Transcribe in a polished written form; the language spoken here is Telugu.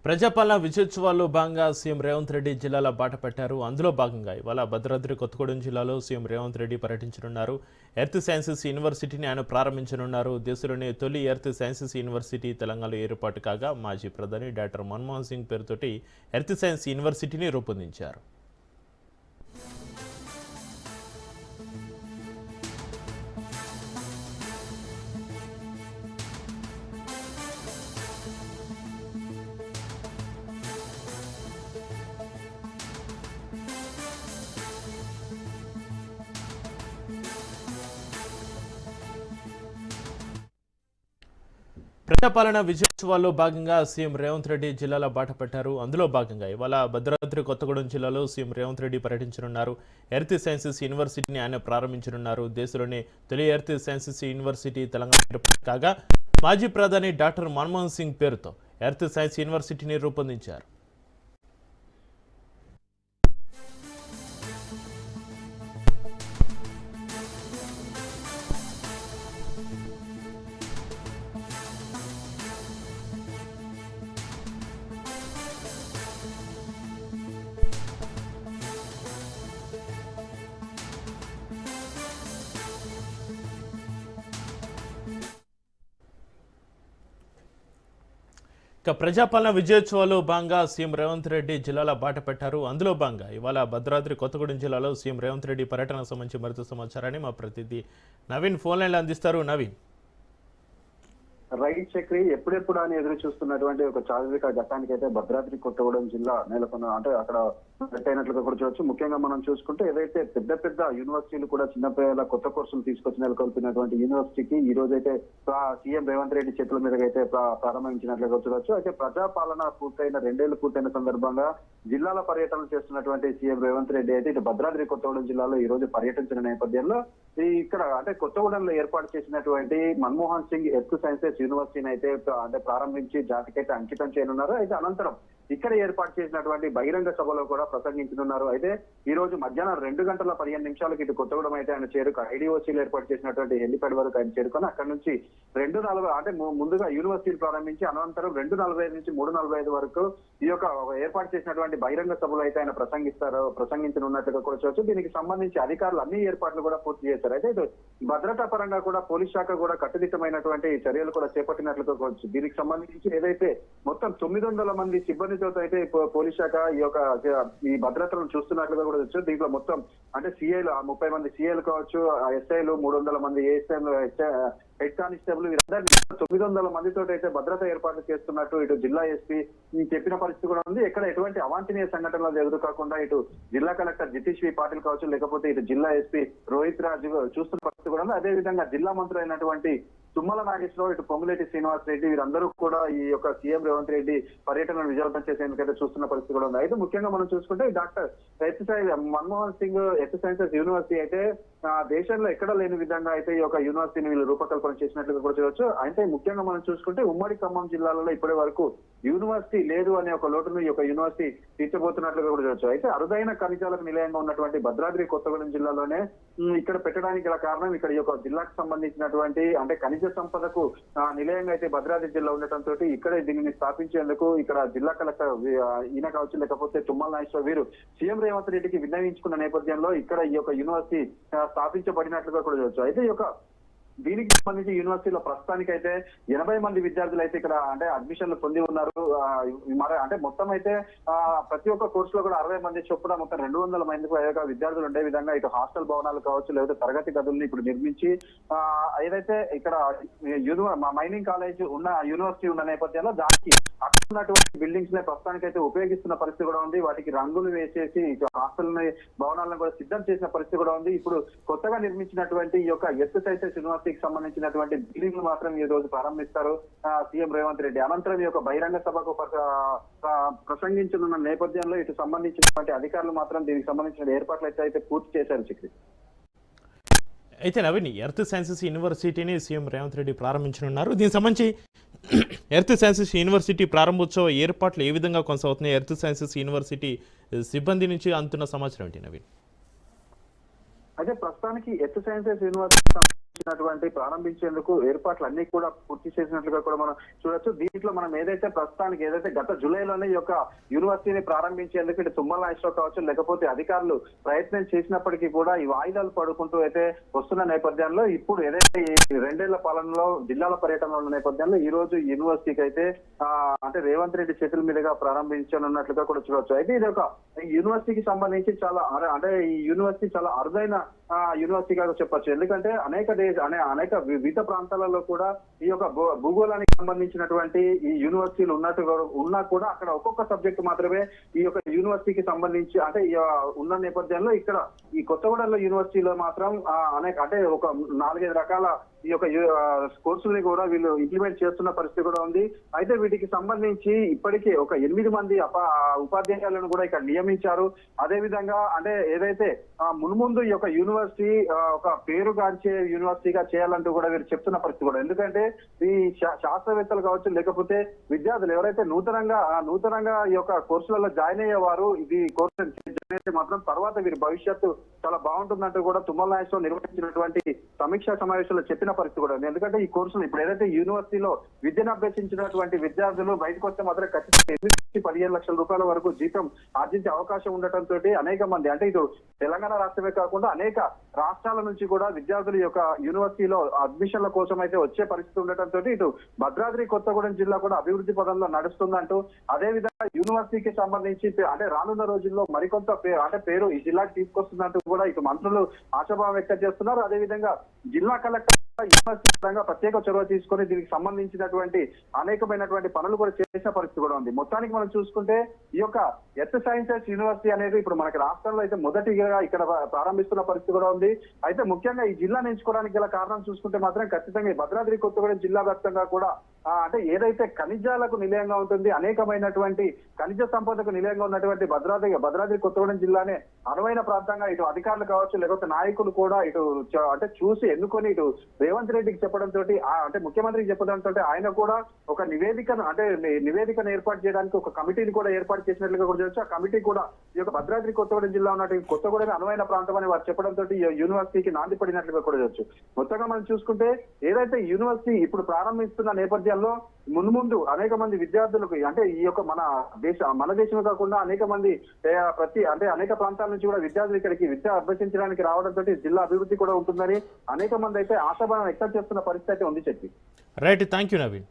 ప్రజాపాలన విజయోత్సవాల్లో భాగంగా సీఎం రేవంత్ రెడ్డి జిల్లాల బాట పెట్టారు. అందులో భాగంగా ఇవాళ భద్రాద్రి కొత్తగూడెం జిల్లాలో సీఎం రేవంత్ రెడ్డి పర్యటించనున్నారు. ఎర్త్ సైన్సెస్ యూనివర్సిటీని ఆయన ప్రారంభించనున్నారు. దేశంలోనే తొలి ఎర్త్ సైన్సెస్ యూనివర్సిటీ తెలంగాణలో ఏర్పాటు కాగా మాజీ ప్రధాని డాక్టర్ మన్మోహన్ సింగ్ పేరుతోటి ఎర్త్ సైన్స్ యూనివర్సిటీని రూపొందించారు. ప్రజాపాలన విజయోత్సవాల్లో భాగంగా సీఎం రేవంత్ రెడ్డి జిల్లాల బాట పెట్టారు. అందులో భాగంగా ఇవాళ భద్రాద్రి కొత్తగూడెం జిల్లాలో సీఎం రేవంత్ రెడ్డి పర్యటించనున్నారు. ఎర్త్ సైన్సెస్ యూనివర్సిటీని ఆయన ప్రారంభించనున్నారు. దేశంలోనే తొలి ఎర్త్ సైన్సెస్ యూనివర్సిటీ తెలంగాణ ఏర్పాటు కాగా మాజీ ప్రధాని డాక్టర్ మన్మోహన్ సింగ్ పేరుతో ఎర్త్ సైన్స్ యూనివర్సిటీని రూపొందించారు. ప్రజాపాలన విజయోత్సవాల్లో భాగంగా సీఎం రేవంత్ రెడ్డి జిల్లాల బాట పెట్టారు. అందులో భాగంగా ఇవాళ భద్రాద్రి కొత్తగూడెం జిల్లాలో సీఎం రేవంత్ రెడ్డి పర్యటనకు సంబంధించి మరింత సమాచారాన్ని మా ప్రతినిధి నవీన్ ఫోన్ లైన్లో అందిస్తారు. నవీన్, రైట్ చక్రి ఎప్పుడెప్పుడు అని ఎదురు చూస్తున్నటువంటి ఒక చారిత్రక ఘట్టానికి అయితే భద్రాద్రి కొత్తగూడెం జిల్లా నెలకొన్న అంటే అక్కడ అయినట్లుగా కూడా చూడొచ్చు. ముఖ్యంగా మనం చూసుకుంటే ఏదైతే పెద్ద పెద్ద యూనివర్సిటీలు కూడా చిన్నపిల్లల కొత్త కోర్సులు తీసుకొచ్చి నెలకొల్పినటువంటి యూనివర్సిటీకి ఈ రోజు అయితే సీఎం రేవంత్ రెడ్డి చేతుల మీదగా అయితే ప్రారంభించినట్లుగా చూడొచ్చు. అయితే ప్రజాపాలన పూర్తయిన 2 ఏళ్లు పూర్తయిన సందర్భంగా జిల్లాల పర్యటన చేస్తున్నటువంటి సీఎం రేవంత్ రెడ్డి అయితే ఇటు భద్రాద్రి కొత్తగూడెం జిల్లాలో ఈ రోజు పర్యటించిన నేపథ్యంలో ఇక్కడ అంటే కొత్తగూడెంలో ఏర్పాటు చేసినటువంటి మన్మోహన్ సింగ్ ఎర్త్ సైన్సెస్ యూనివర్సిటీని అయితే అంటే ప్రారంభించి జాతికైతే అంకితం చేయనున్నారు. అయితే అనంతరం ఇక్కడ ఏర్పాటు చేసినటువంటి బహిరంగ సభలో కూడా ప్రసంగించనున్నారు. అయితే ఈ రోజు మధ్యాహ్నం 2:15 ఇటు కొత్తగూడెం అయితే ఆయన ఐడిఓసీలో ఏర్పాటు చేసినటువంటి హెలిప్యాడ్ వరకు ఆయన చేరుకొని అక్కడ నుంచి 2:40 అంటే ముందుగా యూనివర్సిటీని ప్రారంభించి అనంతరం 2:45 నుంచి 3:45 వరకు ఈ యొక్క ఏర్పాటు చేసినటువంటి బహిరంగ సభలో అయితే ఆయన ప్రసంగించనున్నట్టుగా కూడా చూడొచ్చు. దీనికి సంబంధించి అధికారులు అన్ని ఏర్పాట్లు కూడా పూర్తి చేశారు. అయితే భద్రతా పరంగా కూడా పోలీస్ శాఖ కూడా కట్టుదిట్టమైనటువంటి చర్యలు కూడా చేపట్టినట్లుగా కూడా దీనికి సంబంధించి ఏదైతే మొత్తం 900 మంది సిబ్బంది అయితే పోలీస్ శాఖ ఈ భద్రతను చూస్తున్నట్లుగా కూడా వచ్చు. దీంట్లో మొత్తం అంటే సీఐలు 30 మంది సీఐలు కావచ్చు, ఎస్ఐలు 300 మంది ఏఎస్ఐలు, హెడ్ కానిస్టేబుల్ వీరందరినీ 900 మందితో అయితే భద్రత ఏర్పాట్లు చేస్తున్నట్టు ఇటు జిల్లా ఎస్పీ చెప్పిన పరిస్థితి కూడా ఉంది. ఎక్కడ ఎటువంటి అవాంఛనీయ సంఘటనలు ఎదురు కాకుండా ఇటు జిల్లా కలెక్టర్ జితేష్ వి పాటిల్ కావచ్చు, లేకపోతే ఇటు జిల్లా ఎస్పీ రోహిత్ రాజు చూస్తున్న పరిస్థితి కూడా ఉంది. అదే విధంగా జిల్లా మంత్రి అయినటువంటి తుమ్మల నాగేశ్వరరావు, ఇటు పొంగులేటి శ్రీనివాస్ రెడ్డి వీరందరూ కూడా ఈ యొక్క సీఎం రేవంత్ రెడ్డి పర్యటనను విజయవంతం చేసేందుకైతే చూస్తున్న పరిస్థితి కూడా ఉంది. అయితే ముఖ్యంగా మనం చూసుకుంటే doctor Manmohan Singh earth sciences university అయితే దేశంలో ఎక్కడ లేని విధంగా అయితే ఈ యొక్క యూనివర్సిటీని వీళ్ళు రూపకల్పన చేసినట్లుగా కూడా చూడవచ్చు. అయితే ముఖ్యంగా మనం చూసుకుంటే ఉమ్మడి ఖమ్మం జిల్లాలలో ఇప్పటి వరకు యూనివర్సిటీ లేదు అనే ఒక లోటును ఈ యొక్క యూనివర్సిటీ తీర్చబోతున్నట్లుగా కూడా చూడవచ్చు. అయితే అరుదైన ఖనిజాలకు నిలయంగా ఉన్నటువంటి భద్రాద్రి కొత్తగూడెం జిల్లాలోనే ఇక్కడ పెట్టడానికి గల కారణం ఇక్కడ ఈ యొక్క జిల్లాకు సంబంధించినటువంటి అంటే ఖనిజ సంపదకు నిలయంగా అయితే భద్రాద్రి జిల్లా ఉండటంతో ఇక్కడే దీనిని స్థాపించేందుకు ఇక్కడ జిల్లా కలెక్టర్ ఈయన కావచ్చు, లేకపోతే తుమ్మల నాగేశ్వర వీరు సీఎం రేవంత్ రెడ్డికి విన్నవించుకున్న నేపథ్యంలో ఇక్కడ ఈ యొక్క యూనివర్సిటీ స్థాపించబడినట్లుగా కూడా చూడవచ్చు. అయితే ఈ యొక్క దీనికి సంబంధించి యూనివర్సిటీలో ప్రస్తుతానికి అయితే 80 మంది విద్యార్థులు అయితే ఇక్కడ అంటే అడ్మిషన్లు పొంది ఉన్నారు. అంటే మొత్తం అయితే ప్రతి ఒక్క కోర్సులో కూడా 60 మంది చొప్పున మొత్తం 200 మందికి పైగా విద్యార్థులు ఉండే విధంగా ఇటు హాస్టల్ భవనాలు కావచ్చు, లేకపోతే తరగతి గదుల్ని ఇప్పుడు నిర్మించి ఏదైతే ఇక్కడ మైనింగ్ కాలేజ్ ఉన్న యూనివర్సిటీ ఉన్న నేపథ్యంలో దానికి అక్కడ ఉన్నటువంటి బిల్డింగ్స్ నే ప్రస్తుతానికి అయితే ఉపయోగిస్తున్న పరిస్థితి కూడా ఉంది. వాటికి రంగులు వేసేసి హాస్టల్ భవనాలను కూడా సిద్ధం చేసిన పరిస్థితి కూడా ఉంది. ఇప్పుడు కొత్తగా నిర్మించినటువంటి ఈ యొక్క ఎర్త్ సైన్సెస్ యూనివర్సిటీ సంబంధించినటువంటి బిల్డింగ్లు మాత్రం ఈ రోజు ప్రారంభిస్తారు సీఎం రేవంత్ రెడ్డి. అనంతరం ఈ యొక్క బహిరంగ సభకు ప్రసంగించనున్న నేపథ్యంలో ఇటు సంబంధించినటువంటి అధికారులు మాత్రం దీనికి సంబంధించిన ఏర్పాట్లు అయితే పూర్తి చేశారు. చక్రి అయితే నవీన్, ఎర్త్ సైన్సెస్ యూనివర్సిటీని సీఎం రేవంత్ రెడ్డి ప్రారంభించనున్నారు. దీనికి సంబంధించి ఎర్త్ సైన్సెస్ యూనివర్సిటీ ప్రారంభోత్సవ ఏర్పాట్లు ఏ విధంగా కొనసాగుతున్నాయి? ఎర్త్ సైన్సెస్ యూనివర్సిటీ సిబ్బంది నుంచి అందుతున్న సమాచారం ఏంటి నవీన్? అయితే ప్రస్తుతానికి ఎర్త్ సైన్సెస్ యూనివర్సిటీ ప్రారంభించేందుకు ఏర్పాట్లు అన్ని కూడా పూర్తి చేసినట్లుగా కూడా మనం చూడొచ్చు. దీంట్లో మనం ప్రస్తుతానికి ఏదైతే గత జూలైలోనే ఈ యొక్క యూనివర్సిటీని ప్రారంభించేందుకు ఇటు తుమ్మల నాగేశ్వరరావు కావచ్చు, లేకపోతే అధికారులు ప్రయత్నం చేసినప్పటికీ కూడా ఈ వాయిదాలు పడుకుంటూ అయితే వస్తున్న నేపథ్యంలో ఇప్పుడు ఏదైతే ఈ 2 ఏళ్ల పాలనలో జిల్లాల పర్యటనలో ఉన్న నేపథ్యంలో ఈ రోజు యూనివర్సిటీకి అయితే అంటే రేవంత్ రెడ్డి చేతుల మీదుగా ప్రారంభించనున్నట్లుగా కూడా చూడొచ్చు. అయితే ఇది ఒక యూనివర్సిటీకి సంబంధించి చాలా అంటే ఈ యూనివర్సిటీ చాలా అరుదైన యూనివర్సిటీగా చెప్పొచ్చు. ఎందుకంటే అనేక వివిధ ప్రాంతాలలో కూడా ఈ యొక్క భూగోళానికి సంబంధించినటువంటి ఈ యూనివర్సిటీలు ఉన్నా కూడా అక్కడ ఒక్కొక్క సబ్జెక్ట్ మాత్రమే ఈ యొక్క యూనివర్సిటీకి సంబంధించి అంటే ఉన్న నేపథ్యంలో ఇక్కడ ఈ కొత్తగూడెంలో యూనివర్సిటీలో మాత్రం అంటే ఒక 4-5 రకాల ఈ యొక్క కోర్సుల్ని కూడా వీళ్ళు ఇంప్లిమెంట్ చేస్తున్న పరిస్థితి కూడా ఉంది. అయితే వీటికి సంబంధించి ఇప్పటికే ఒక 8 మంది ఉపాధ్యాయులను కూడా ఇక్కడ నియమించారు. అదే విధంగా అంటే ఏదైతే మున్ముందు ఈ యొక్క యూనివర్సిటీ ఒక పేరుగాంచే యూనివర్సిటీగా చేయాలంటూ కూడా వీరు చెప్తున్న పరిస్థితి కూడా. ఎందుకంటే ఈ శాస్త్రవేత్తలు కావచ్చు, లేకపోతే విద్యార్థులు ఎవరైతే నూతనంగా ఈ యొక్క కోర్సులలో జాయిన్ అయ్యేవారు ఇది కోర్సు జాయిన్ అయితే మాత్రం తర్వాత వీరి భవిష్యత్తు చాలా బాగుంటుందంటూ కూడా తుమ్మల నాగేశ్వరరావు నిర్వహించినటువంటి సమీక్షా సమావేశంలో చెప్పిన పరిస్థితి కూడా ఉంది. ఎందుకంటే ఈ కోర్సులు ఇప్పుడు ఏదైతే యూనివర్సిటీలో విద్యను అభ్యసించినటువంటి విద్యార్థులు బయటకు వస్తే మాత్రం ఖచ్చితంగా 8-15 లక్షల రూపాయల వరకు జీతం ఆర్జించే అవకాశం ఉండటంతో అనేక మంది అంటే ఇటు తెలంగాణ రాష్ట్రమే కాకుండా అనేక రాష్ట్రాల నుంచి కూడా విద్యార్థులు ఈ యొక్క యూనివర్సిటీలో అడ్మిషన్ల కోసం అయితే వచ్చే పరిస్థితి ఉండటంతో ఇటు భద్రాద్రి కొత్తగూడెం జిల్లా కూడా అభివృద్ధి పదంలో నడుస్తుందంటూ అదే విధంగా యూనివర్సిటీకి సంబంధించి అంటే రానున్న రోజుల్లో మరికొంత పేరు ఈ జిల్లాకి తీసుకొస్తుందంటూ కూడా ఇటు మంత్రులు ఆశాభావం వ్యక్తం చేస్తున్నారు. అదే విధంగా జిల్లా కలెక్టర్ యూనివర్సిటీ పరంగా ప్రత్యేక చొరవ తీసుకొని దీనికి సంబంధించినటువంటి అనేకమైనటువంటి పనులు కూడా చేసిన పరిస్థితి కూడా ఉంది. మొత్తానికి మనం చూసుకుంటే ఈ యొక్క ఎర్త్ సైన్సెస్ యూనివర్సిటీ అనేది ఇప్పుడు మనకి రాష్ట్రంలో అయితే మొదటిగా ఇక్కడ ప్రారంభిస్తున్న పరిస్థితి కూడా ఉంది. అయితే ముఖ్యంగా ఈ జిల్లాను ఎంచుకోవడానికి గల కారణం చూసుకుంటే మాత్రం ఖచ్చితంగా ఈ భద్రాద్రి కొత్తగూడెం జిల్లా వ్యాప్తంగా కూడా అంటే ఏదైతే ఖనిజాలకు నిలయంగా ఉంటుంది, అనేకమైనటువంటి ఖనిజ సంపదకు నిలయంగా ఉన్నటువంటి భద్రాద్రి కొత్తగూడెం జిల్లానే అనువైన ప్రాంతంగా ఇటు అధికారులు కావచ్చు, లేకపోతే నాయకులు కూడా ఇటు అంటే చూసి ఎన్నుకొని ఇటు రేవంత్ రెడ్డికి చెప్పడంతో అంటే ముఖ్యమంత్రికి చెప్పడంతో ఆయన కూడా ఒక నివేదికను ఏర్పాటు చేయడానికి ఒక కమిటీని కూడా ఏర్పాటు చేసినట్లుగా కూడా చూడొచ్చు. ఆ కమిటీ కూడా ఈ యొక్క భద్రాద్రి కొత్తగూడెం జిల్లా ఉన్నటువంటి కొత్తగూడెం అనువైన ప్రాంతం అని వారు చెప్పడంతో యూనివర్సిటీకి నాంది పడినట్లుగా కూడా చూడొచ్చు. మొత్తంగా మనం చూసుకుంటే ఏదైతే యూనివర్సిటీ ఇప్పుడు ప్రారంభిస్తున్న నేపథ్యంలో మున్ముందు అనేక మంది విద్యార్థులకు అంటే ఈ యొక్క మన దేశమే కాకుండా అనేక మంది అనేక ప్రాంతాల నుంచి కూడా విద్యార్థులు ఇక్కడికి విద్య అభ్యసించడానికి రావడంతో జిల్లా అభివృద్ధి కూడా ఉంటుందని అనేక మంది అయితే ఆశాభావం వ్యక్తం చేస్తున్న పరిస్థితి అయితే ఉంది. చెప్పి రైట్, థ్యాంక్ యూ నవీన్.